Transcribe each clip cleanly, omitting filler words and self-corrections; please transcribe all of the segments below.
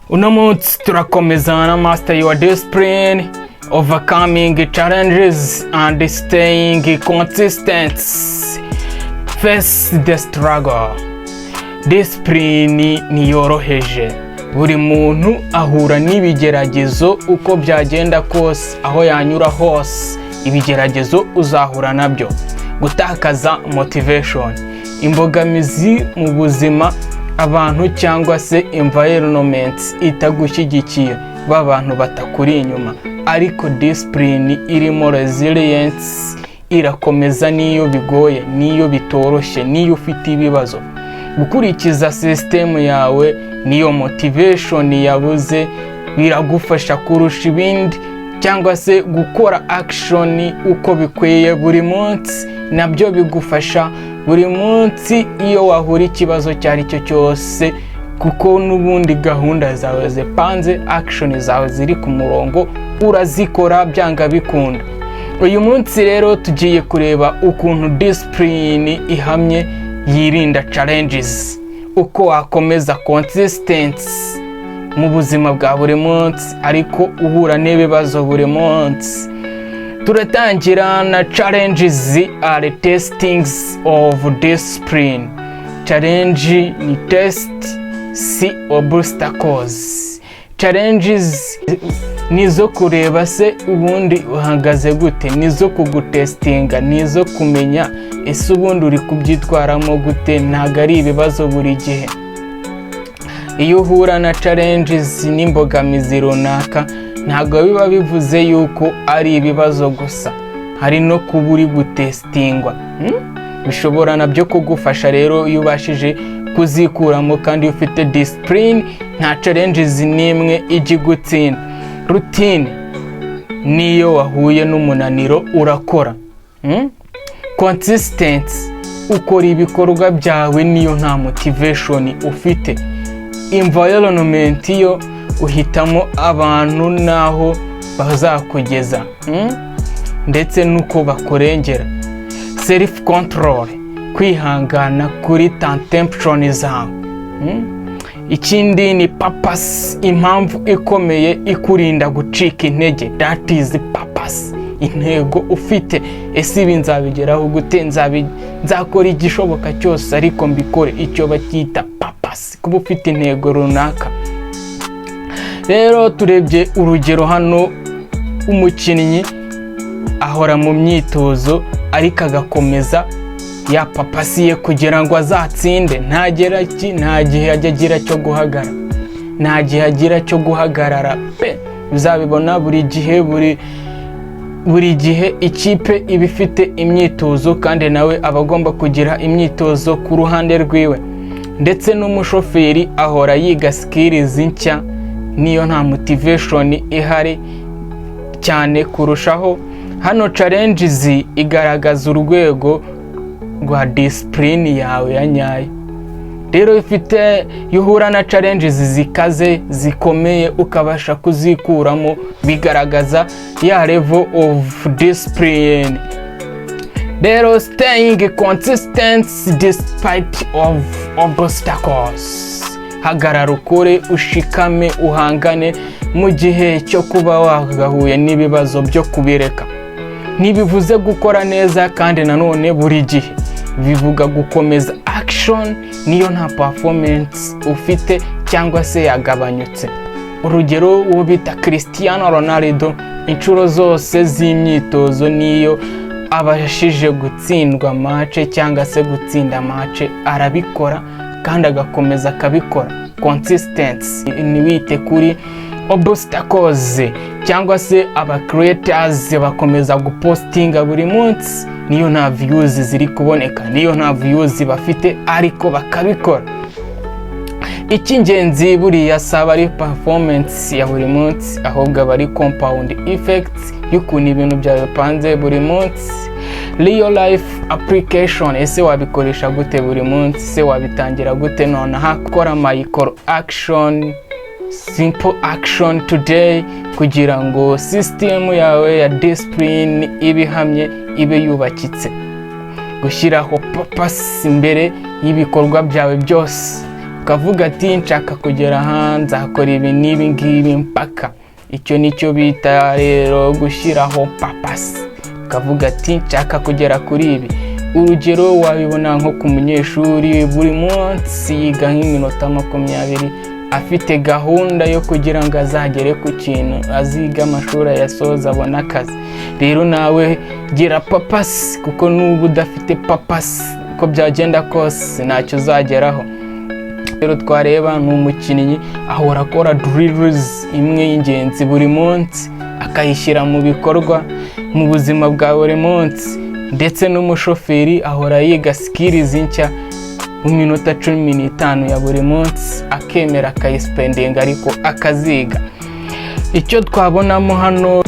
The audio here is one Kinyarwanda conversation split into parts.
Uno munsi turakomeza na master your discipline, overcoming challenges and staying consistent. Face the struggle. Discipline niyoroheje. Buri muntu ahura n'ibigeragezo uko byagenda kose, aho yanyura hose ibigeragezo uzahura nabyo. Gutakaza motivation, imbogamizi mu buzima, abantu cyangwa se environment itagushyigikiye, b'abantu batakuri inyuma, ariko discipline irimo resilience irakomeza niyo bigoye, niyo bitoroshye, niyo ufite ibibazo. Gukurikiza system yawe niyo motivation yabuze, biragufasha kurusha ibindi, cyangwa se gukora action uko bikwiye buri munsi nabyo bigufasha buri munsi iyo wahura ikibazo cyari cyo cyose, kuko n'ubundi gahunda zawe zipanze, action zawe ziri ku murongo, urazikora byanga bikunda. Uyu munsi rero tugiye kureba ukuntu discipline ihamye yirinda challenges, uko wakomeza consistency mu buzima bwa buri munsi ariko uhura n'ibibazo buri munsi. Turatangira na challenges are testings of discipline. Challenge ni test, si obstacles. Challenges nizo kureba se ubundi uhagaze gute, nizo kugutestinga, nizo kumenya ese ubundi uri kubyitwaramo gute, ntago ari ibibazo buri gihe. Iyo uhura na challenges n'imbogamizi runaka, ntago biba bivuze yuko ari ibibazo gusa, hari no kuba uri gutestingwa. Bishobora nabyo kugufasha rero iyo ubashije kuzikuramo kandi ufite discipline, nta challenges n'imwe ijya gutsinda. Routine niyo wahuye n'umunaniro urakora. Consistency, ukora ibikorwa byawe niyo nta motivation ufite. Environment yo uhitamo abantu naho bazakugeza, ndetse nuko bakorengera. Self control, kwihangana kuri temptation zawe. Ikindi ni purpose, impamvu ikomeye ikurinda gucika intege. That is purpose, intego ufite. Ese ibi nzabigeraho gute, nzakora igishoboka cyose ariko mbikore, icyo bacyita purpose, kuba ufite intego runaka. Rero turebye urugero hano, umukinnyi ahora mu myitozo ariko agakomeza ya papasiye kugira ngo azatsinde, nta gihe ajya agira cyo guhagarara, nta gihe agira cyo guhagarara pe. Uzabibona buri gihe ikipe iba ifite imyitozo, kandi nawe aba agomba kugira imyitozo ku ruhande rwiwe, ndetse n'umushoferi ahora yiga skills nshya, niyo nta motivation ihari cyane kurushaho. Hano challenges igaragaza urwego rwa discipline yawe ya nyayo. Rero ifite yuhura na challenges zikaze zikomeye ukabasha kuzikuramo, bigaragaza ya level of discipline. Rero staying consistent despite of obstacles, hagarara ukore, ushikame, uhangane mu gihe cyo kuba wagahuye n'ibibazo byo kubireka. Ntibivuze gukora neza kandi nanone buri gihe, bivuga gukomeza. Action niyo nta performance ufite cyangwa se yagabanyutse. Urugero uwo bita Cristiano Ronaldo, inshuro zose z'imyitozo niyo abashije gutsindwa match cyangwa se gutsinda match, arabikora kandi agakomeza akabikora. Consistency, niwite kuri obstacles, cyangwa se aba creators bakomeza gupostinga buri munsi, niyo nta views ziri kuboneka, niyo nta views bafite ariko bakabikora. Icy'ingenzi buriya saba ari performance ya buri munsi, ahubwo aba ari compound effects y'ukuntu ibintu byawe bipanze buri munsi. Real life application, ese wabikoresha gute buri munsi, se wabitangira gute nonaha. Gukora micro action, simple action today, kugira ngo system yawe ya discipline ibihamye, ibe yubakitse. Gushyiraho purpose imbere y'ibikorwa byawe byose, ukavuga ati nshaka kugera hanze akora ibi n'ibi ngibi mpaka. Icyo nicyo bita rero gushyiraho papasi, ukavuga ati nshaka kugera kuri ibi. Urugero wabibona nko ku munyeshuri buri munsi yiga nk'iminota 20 afite gahunda yo kugira ngo azagere ku kintu, aziga amashuri ayasoza abona akazi. Rero nawe gira papasi, kuko n'ubu udafite papasi uko byagenda kose ntacyo uzageraho. Rero twareba n'umukinnyi ahora akora drills imwe y'ingenzi buri munsi akayishyira mu bikorwa mu buzima bwa buri munsi, ndetse n'umushoferi ahora yiga skills nshya mu minota 15 ya buri munsi akemera akayisipendinga ariko akaziga. Icyo twabonamo hano,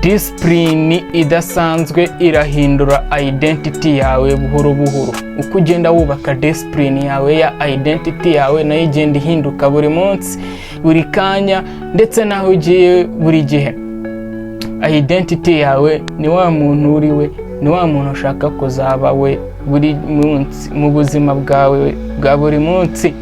discipline idasanzwe irahindura identity yawe buhoro buhoro. Uko ugenda wubaka discipline yawe ya identity yawe nayo igenda ihinduka buri munsi, buri kanya, ndetse naho ugiye buri gihe. Identity yawe ni wa muntu uriwe, ni wa muntu ushaka kuzaba we buri munsi mu buzima bwawe bwa buri munsi.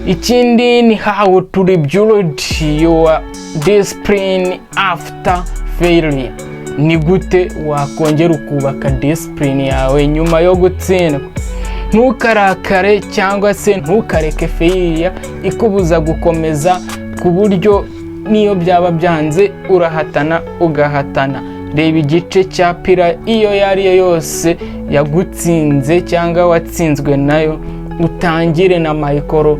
Ikindi ni how to rebuild your discipline after failure. Ni gute wakongera ukubaka discipline yawe nyuma yo gutsindwa. Ntukarakare cyangwa se ntukareke failure ikubuza gukomeza, ku buryo niyo byaba byanze urahatana ugahatana. Reba igice cya pira iyo yariyo yose yagutsinze cyangwa watsinzwe nayo, utangire na micro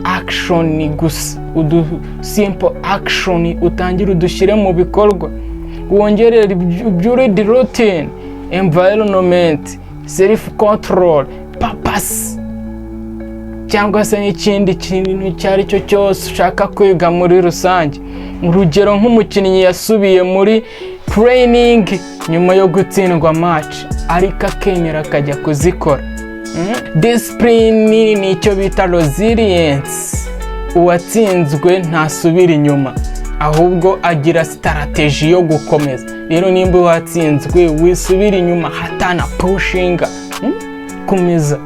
action gusa, simple action utangire udushyire mu bikorwa. Wongere build routine, environment, self control, purpose, cyangwa se n'ikindi kintu cyari cyo cyose ushaka kwiga muri rusange. Urugero nk'umukinnyi yasubiye muri training nyuma yo gutsindwa match ariko akemera akajya kuzikora. Discipline ni icyo bita resilience. Uwatsinzwe ntasubira inyuma, ahubwo agira strategy yo gukomeza. Rero nimba watsinzwe wisubira inyuma, hatana pushinga, komeza.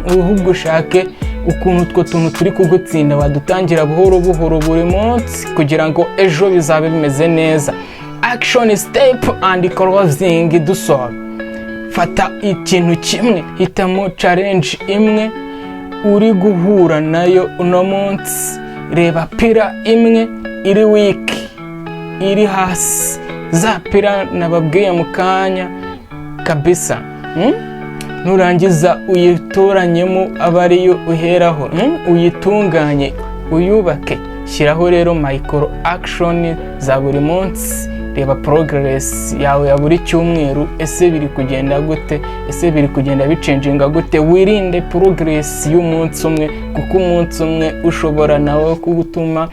Ahubwo ushake ukuntu utwo tuntu turi kugutsinda wadutangira buhoro buhoro buri munsi kugira ngo ejo bizabe bimeze neza. Action step and closing dusora. Fata ikintu kimwe, hitamo challenge imwe uri guhura nayo uno munsi. Reba pira imwe iri weak, iri hasi, za pira nababwiye mu kanya kabisa. Nurangiza uyitoranyemo abariyo uheraho, uyitunganye, uyubake. Shyiraho rero micro action za buri munsi. Reba progress yawe ya buri cyumweru, ese biri kugenda gute, ese biri kugenda bicenjinga gute. Wirinde progress y'umunsi umwe, kuko umunsi umwe ushobora nawe kugutuma,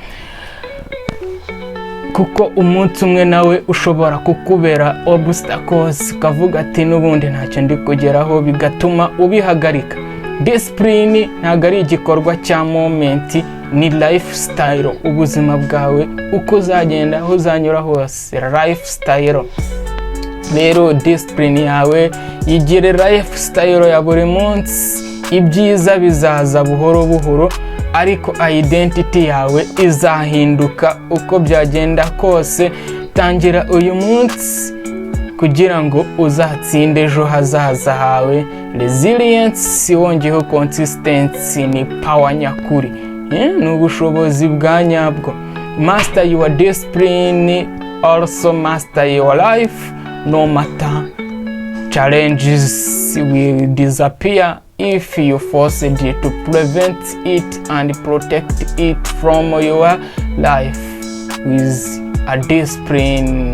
kuko umunsi umwe nawe ushobora kukubera obstacles, ukavuga ati n'ubundi ntacyo ndi kugeraho, bigatuma ubihagarika. Discipline ntabwo ari igikorwa cya moment, ni lifestyle. Ubuzima bwawe uko uzagenda aho uzanyura hose, lifestyle. Rero discipline yawe yigire lifestyle ya buri munsi. Ibyiza bizaza buhoro buhoro, ariko identity yawe izahinduka uko byagenda kose. Tangira uyu munsi kugira ngo uzatsinde ejo hazaza hawe. Resilience wongeyeho consistency ni power nyakuri, ni ubushobozi bwa nyabwo. Master your discipline, also master your life. No matter challenges will disappear if you force it to prevent it and protect it from your life with a discipline.